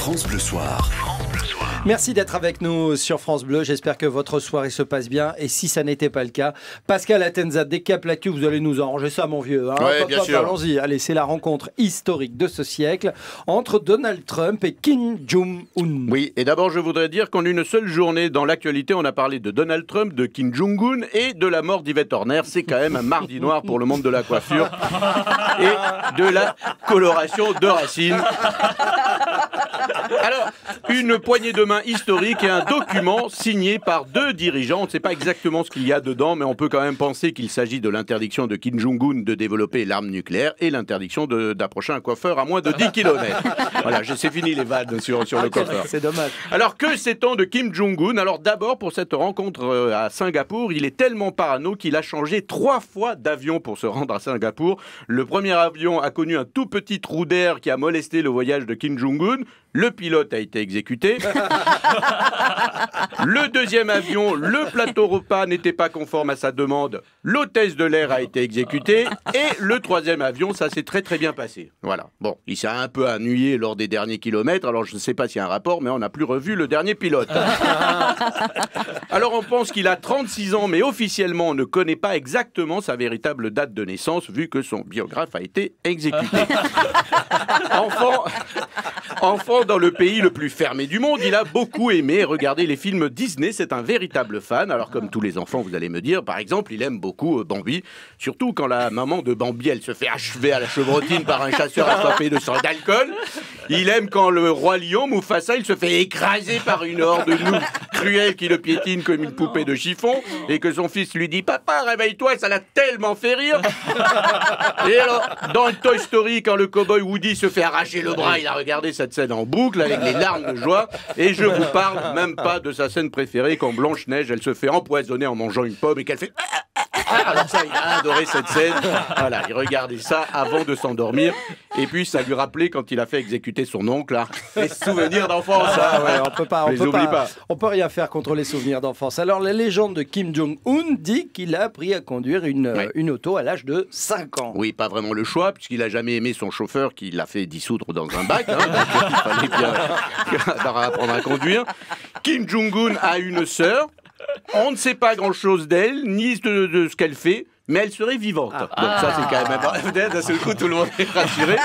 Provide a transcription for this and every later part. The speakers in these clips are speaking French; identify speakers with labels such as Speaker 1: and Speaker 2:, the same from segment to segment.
Speaker 1: France Bleu Soir.
Speaker 2: Merci d'être avec nous sur France Bleu. J'espère que votre soirée se passe bien. Et si ça n'était pas le cas, Pascal Atenza, dès qu'il y a Placu, vous allez nous arranger ça, mon vieux. Hein,
Speaker 3: ouais, bien sûr.
Speaker 2: Allons-y. Allez, c'est la rencontre historique de ce siècle entre Donald Trump et Kim Jong-un.
Speaker 3: Oui, et d'abord, je voudrais dire qu'en une seule journée, dans l'actualité, on a parlé de Donald Trump, de Kim Jong-un et de la mort d'Yvette Horner. C'est quand même un mardi noir pour le monde de la coiffure et de la coloration de racines. Alors, une poignée de main historique et un document signé par deux dirigeants. On ne sait pas exactement ce qu'il y a dedans, mais on peut quand même penser qu'il s'agit de l'interdiction de Kim Jong-un de développer l'arme nucléaire et l'interdiction d'approcher un coiffeur à moins de 10 km. Voilà, c'est fini les vannes sur le coiffeur.
Speaker 2: C'est dommage.
Speaker 3: Alors, que sait-on de Kim Jong-un? Alors d'abord, pour cette rencontre à Singapour, il est tellement parano qu'il a changé 3 fois d'avion pour se rendre à Singapour. Le premier avion a connu un tout petit trou d'air qui a molesté le voyage de Kim Jong-un. Le pilote a été exécuté. Le deuxième avion, le plateau repas n'était pas conforme à sa demande. L'hôtesse de l'air a été exécutée. Et le troisième avion, ça s'est très très bien passé. Voilà. Bon, il s'est un peu ennuyé lors des derniers kilomètres. Alors je ne sais pas s'il y a un rapport, mais on n'a plus revu le dernier pilote. Alors on pense qu'il a 36 ans, mais officiellement on ne connaît pas exactement sa véritable date de naissance, vu que son biographe a été exécuté. Enfant dans le pays le plus fermé du monde, il a beaucoup aimé regarder les films Disney, c'est un véritable fan. Alors comme tous les enfants, vous allez me dire, par exemple, il aime beaucoup Bambi, surtout quand la maman de Bambi, elle se fait achever à la chevrotine par un chasseur assoiffé de sang d'alcool. Il aime quand le roi lion, Mufasa, il se fait écraser par une horde de loups cruels qui le piétinent comme une poupée de chiffon, et que son fils lui dit « Papa, réveille-toi, ça l'a tellement fait rire !» Et alors, dans Toy Story, quand le cow-boy Woody se fait arracher le bras, il a regardé cette scène en boucle avec les larmes de joie. Et je vous parle même pas de sa scène préférée quand Blanche-Neige, elle se fait empoisonner en mangeant une pomme et qu'elle fait... Alors ça, il a adoré cette scène. Voilà, il regardait ça avant de s'endormir. Et puis, ça lui rappelait quand il a fait exécuter son oncle, là, les souvenirs d'enfance.
Speaker 2: Ah ouais, on peut rien faire contre les souvenirs d'enfance. Alors, la légende de Kim Jong-un dit qu'il a appris à conduire une auto à l'âge de 5 ans.
Speaker 3: Oui, pas vraiment le choix, puisqu'il a jamais aimé son chauffeur qui l'a fait dissoudre dans un bac. Hein, donc il fallait bien apprendre à conduire. Kim Jong-un a une sœur. On ne sait pas grand-chose d'elle, ni de ce qu'elle fait, mais elle serait vivante. Donc ça, c'est quand même... D'un seul coup, tout le monde est rassuré.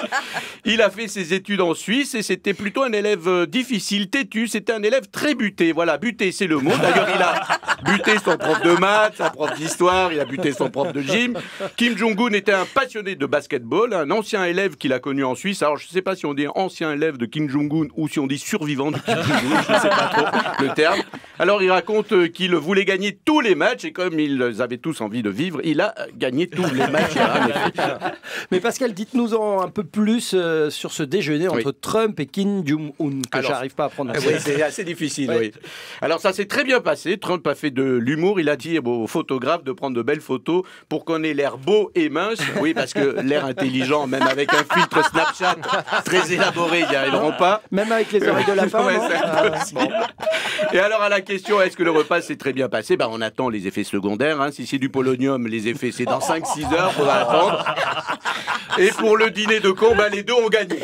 Speaker 3: Il a fait ses études en Suisse et c'était plutôt un élève difficile, têtu. C'était un élève très buté. Voilà, buté, c'est le mot. D'ailleurs, il a buté son prof de maths, sa prof d'histoire, il a buté son prof de gym. Kim Jong-un était un passionné de basketball, un ancien élève qu'il a connu en Suisse. Alors, je ne sais pas si on dit ancien élève de Kim Jong-un ou si on dit survivant de Kim Jong-un. Je ne sais pas trop le terme. Alors, il raconte qu'il voulait gagner tous les matchs et comme ils avaient tous envie de vivre, il a gagné tous les matchs.
Speaker 2: Mais Pascal, dites-nous un peu plus sur ce déjeuner entre Trump et Kim Jong-un, que j'arrive pas à prononcer.
Speaker 3: Oui, c'est assez difficile, oui. Alors ça s'est très bien passé. Trump a fait de l'humour. Il a dit aux photographes de prendre de belles photos pour qu'on ait l'air beau et mince. Oui, parce que l'air intelligent, même avec un filtre Snapchat très élaboré, ils n'y arriveront pas.
Speaker 2: Même avec les oreilles de lapin.
Speaker 3: Ouais, c'est impossible. Et alors à la question, est-ce que le repas s'est très bien passé? On attend les effets secondaires. Hein. Si c'est du polonium, les effets, c'est dans 5-6 heures, faudra attendre. Et pour le dîner de con, les deux ont gagné.